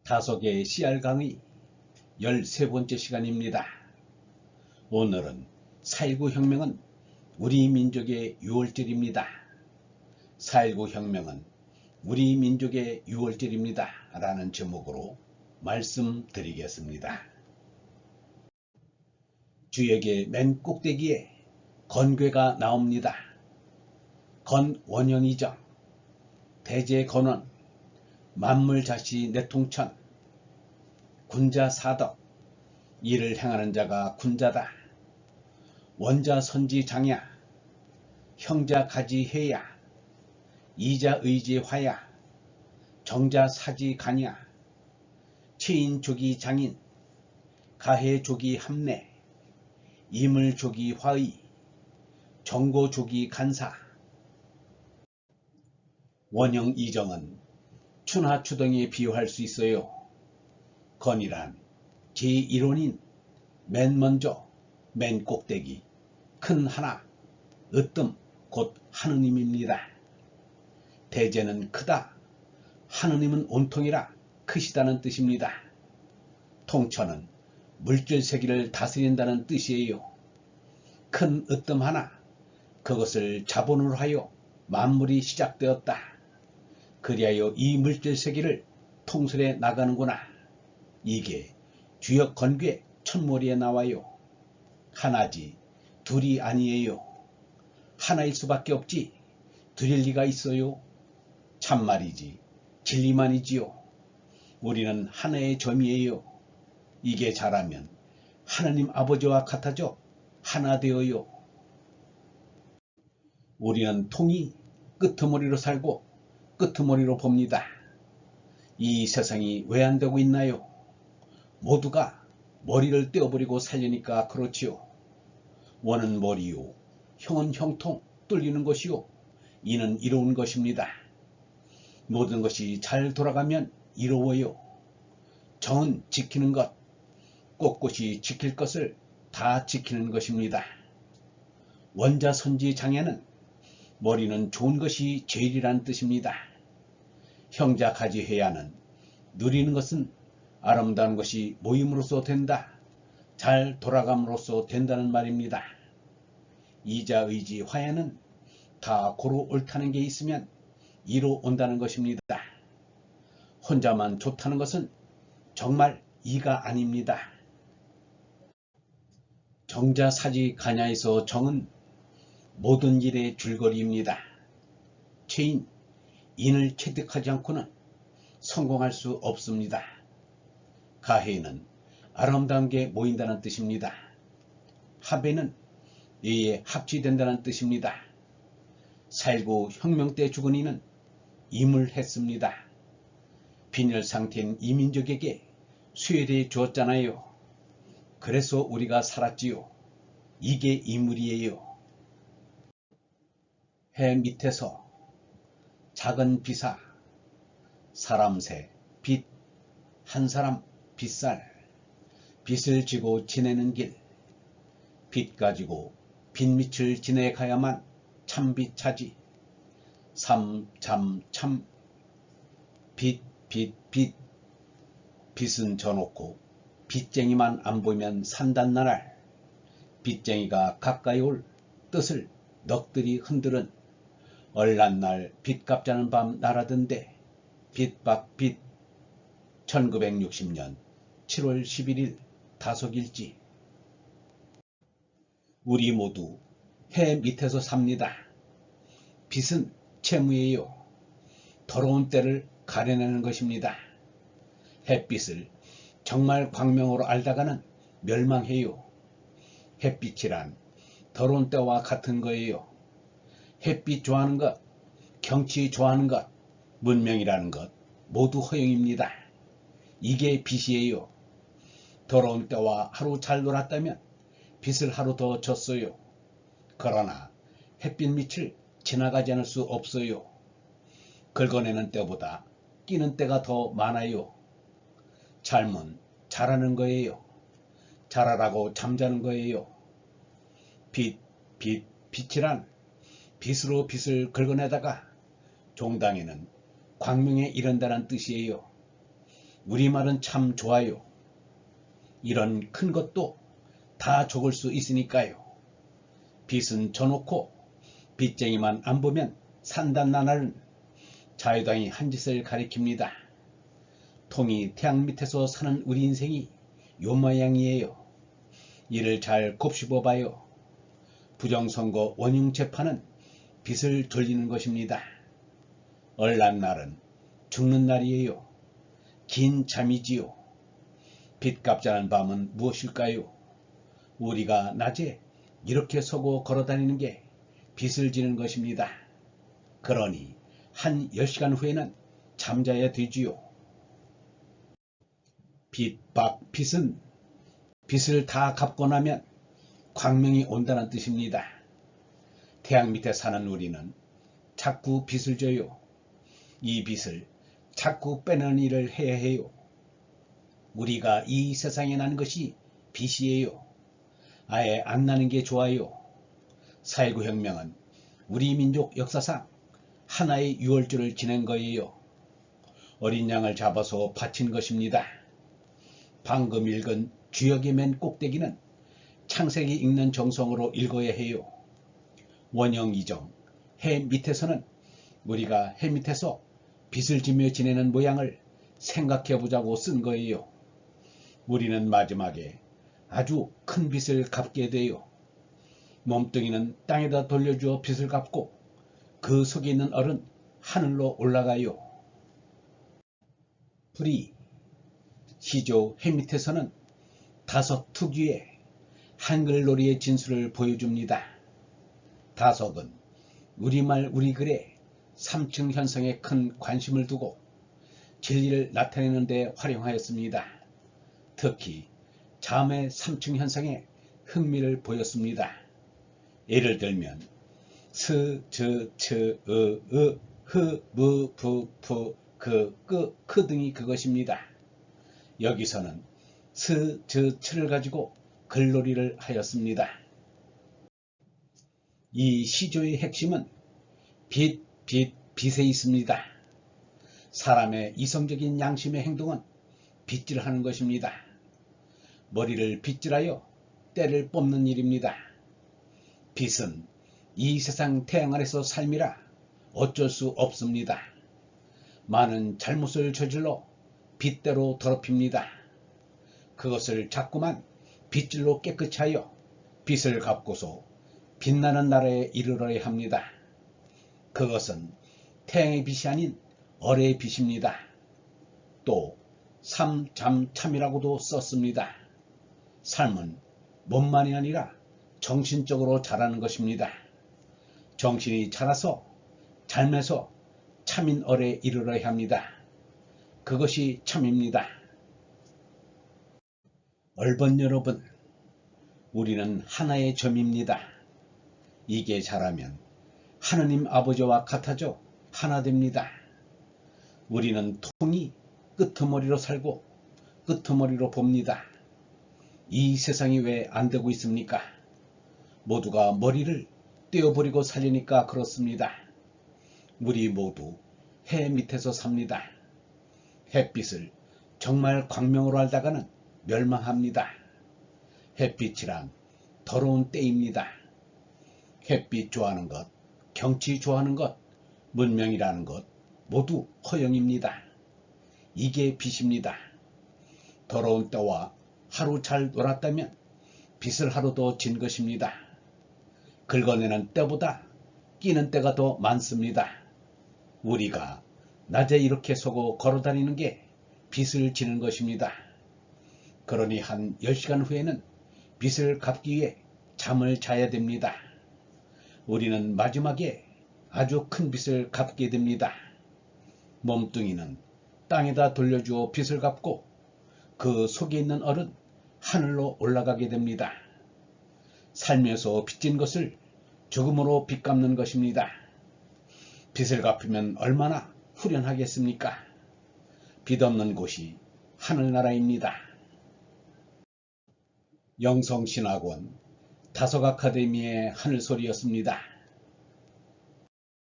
다속의 씨알 강의 13번째 시간입니다. 오늘은 4.19 혁명은 우리 민족의 6월절입니다. 4.19 혁명은 우리 민족의 6월절입니다. 라는 제목으로 말씀드리겠습니다. 주역의 맨 꼭대기에 건괴가 나옵니다. 건원형이죠. 대제건원, 만물자시 내통천, 군자사덕, 이를 행하는 자가 군자다. 원자선지장야, 형자가지해야, 이자의지화야, 정자사지간야, 체인조기장인, 가해조기함내, 이물조기화의, 정고조기간사. 원형 이정은 춘하추동에 비유할 수 있어요. 건이란 제1원인 맨 먼저, 맨 꼭대기, 큰 하나, 으뜸, 곧 하느님입니다. 대제는 크다, 하느님은 온통이라 크시다는 뜻입니다. 통천은 물질 세계를 다스린다는 뜻이에요. 큰 으뜸 하나, 그것을 자본으로 하여 만물이 시작되었다. 그리하여 이 물질 세계를 통솔해 나가는구나. 이게 주역 건괴 첫머리에 나와요. 하나지 둘이 아니에요. 하나일 수밖에 없지 둘일 리가 있어요. 참말이지 진리만이지요. 우리는 하나의 점이에요. 이게 잘하면 하나님 아버지와 같아져 하나 되어요. 우리는 통이 끄트머리로 살고 끄트머리로 봅니다. 이 세상이 왜 안 되고 있나요? 모두가 머리를 떼어버리고 살려니까 그렇지요. 원은 머리요, 형은 형통 뚫리는 것이요, 이는 이로운 것입니다. 모든 것이 잘 돌아가면 이로워요. 정은 지키는 것, 꼿꼿이 지킬 것을 다 지키는 것입니다. 원자선지장야는 머리는 좋은 것이 제일이란 뜻입니다. 형자가지해야는 누리는 것은 아름다운 것이 모임으로써 된다, 잘 돌아감으로써 된다는 말입니다. 이자의지화야는 다 고루 옳다는 게 있으면 이로 온다는 것입니다. 혼자만 좋다는 것은 정말 이가 아닙니다. 정자사지간야에서 정은 모든 일의 줄거리입니다. 체인, 인을 체득하지 않고는 성공할 수 없습니다. 가해는 아름다운 게 모인다는 뜻입니다. 합해는 이에 합치된다는 뜻입니다. 4.19 혁명 때 죽은 이는 이물했습니다. 빈혈 상태인 이민족에게 수혈해 주었잖아요. 그래서 우리가 살았지요. 이게 이물이에요. 해 밑에서 작은 비사, 사람새, 빛, 한 사람, 빗살, 빛을 지고 지내는 길, 빛 가지고 빛밑을 지내가야만 참빛하지. 삼, 참, 참, 빛, 빛, 빛, 빛은 져놓고 빛쟁이만 안 보이면 산단 나날. 빛쟁이가 가까이 올 뜻을 넋들이 흔들은 얼란날 빛값자는 밤 날아든데 빛박 빛. 1960년 7월 11일 다속일지. 우리 모두 해 밑에서 삽니다. 빛은 채무예요. 더러운 때를 가려내는 것입니다. 햇빛을 정말 광명으로 알다가는 멸망해요. 햇빛이란 더러운 때와 같은 거예요. 햇빛 좋아하는 것, 경치 좋아하는 것, 문명이라는 것 모두 허용입니다. 이게 빛이에요. 더러운 때와 하루 잘 놀았다면 빛을 하루 더 줬어요. 그러나 햇빛 밑을 지나가지 않을 수 없어요. 긁어내는 때보다 끼는 때가 더 많아요. 삶은 자라는 거예요. 자라라고 잠자는 거예요. 빛, 빛이란 빛으로 빛을 긁어내다가 종당에는 광명에 이른다는 뜻이에요. 우리말은 참 좋아요. 이런 큰 것도 다 적을 수 있으니까요. 빚은 져놓고 빚쟁이만 안 보면 산단 나날은 자유당이 한 짓을 가리킵니다. 통이 태양 밑에서 사는 우리 인생이 요 모양이에요. 이를 잘 곱씹어 봐요. 부정선거 원흉재판은 빚을 돌리는 것입니다. 얼난 날은 죽는 날이에요. 긴 잠이지요. 빚 갚자는 밤은 무엇일까요? 우리가 낮에 이렇게 서고 걸어다니는 게 빚을 지는 것입니다. 그러니 한 10시간 후에는 잠자야 되지요. 빚은 빚을 다 갚고 나면 광명이 온다는 뜻입니다. 태양 밑에 사는 우리는 자꾸 빚을 져요. 이 빚을 자꾸 빼는 일을 해야 해요. 우리가 이 세상에 난 것이 빚이에요. 아예 안 나는 게 좋아요. 4.19 혁명은 우리 민족 역사상 하나의 유월절을 지낸 거예요. 어린 양을 잡아서 바친 것입니다. 방금 읽은 주역의 맨 꼭대기는 창세기 읽는 정성으로 읽어야 해요. 원형이정, 해 밑에서는 우리가 해 밑에서 빚을 지며 지내는 모양을 생각해 보자고 쓴 거예요. 우리는 마지막에 아주 큰 빚을 갚게 돼요. 몸뚱이는 땅에다 돌려주어 빚을 갚고 그 속에 있는 얼은 하늘로 올라가요. 불이 시조 해 밑에서는 다섯 특유의 한글놀이의 진수를 보여줍니다. 다섯은 우리말 우리글의 3층 현상에 큰 관심을 두고 진리를 나타내는 데 활용하였습니다. 특히 잠의 3층 현상에 흥미를 보였습니다. 예를 들면 스, 즈, 츠, 흐, 무, 부, 푸, 크 등이 그것입니다. 여기서는 스, 즈, 츠를 가지고 글놀이를 하였습니다. 이 시조의 핵심은 빚에 있습니다. 사람의 이성적인 양심의 행동은 빗질하는 것입니다. 머리를 빗질하여 때를 뽑는 일입니다. 빚은 이 세상 태양 아래서 삶이라 어쩔 수 없습니다. 많은 잘못을 저질러 빚대로 더럽힙니다. 그것을 자꾸만 빚질로 깨끗이 하여 빚을 갚고서 빛나는 나라에 이르러야 합니다. 그것은 태양의 빛이 아닌 얼의 빛입니다. 또 참이라고도 썼습니다. 삶은 몸만이 아니라 정신적으로 자라는 것입니다. 정신이 자라서 삶에서 참인 얼에 이르러야 합니다. 그것이 참입니다. 얼번 여러분, 우리는 하나의 점입니다. 이게 자라면 하느님 아버지와 같아져 하나 됩니다. 우리는 통이 끄트머리로 살고 끄트머리로 봅니다. 이 세상이 왜 안 되고 있습니까? 모두가 머리를 떼어버리고 살리니까 그렇습니다. 우리 모두 해 밑에서 삽니다. 햇빛을 정말 광명으로 알다가는 멸망합니다. 햇빛이란 더러운 때입니다. 햇빛 좋아하는 것, 경치 좋아하는 것, 문명이라는 것 모두 허영입니다. 이게 빚입니다. 더러운 때와 하루 잘 놀았다면 빚을 하루 더 진 것입니다. 긁어내는 때보다 끼는 때가 더 많습니다. 우리가 낮에 이렇게 서고 걸어다니는 게 빚을 지는 것입니다. 그러니 한 10시간 후에는 빚을 갚기 위해 잠을 자야 됩니다. 우리는 마지막에 아주 큰 빚을 갚게 됩니다. 몸뚱이는 땅에다 돌려주어 빚을 갚고 그 속에 있는 얼은 하늘로 올라가게 됩니다. 살면서 빚진 것을 죽음으로 빚갚는 것입니다. 빚을 갚으면 얼마나 후련하겠습니까? 빚 없는 곳이 하늘나라입니다. 영성신학원 다석아카데미의 하늘소리였습니다.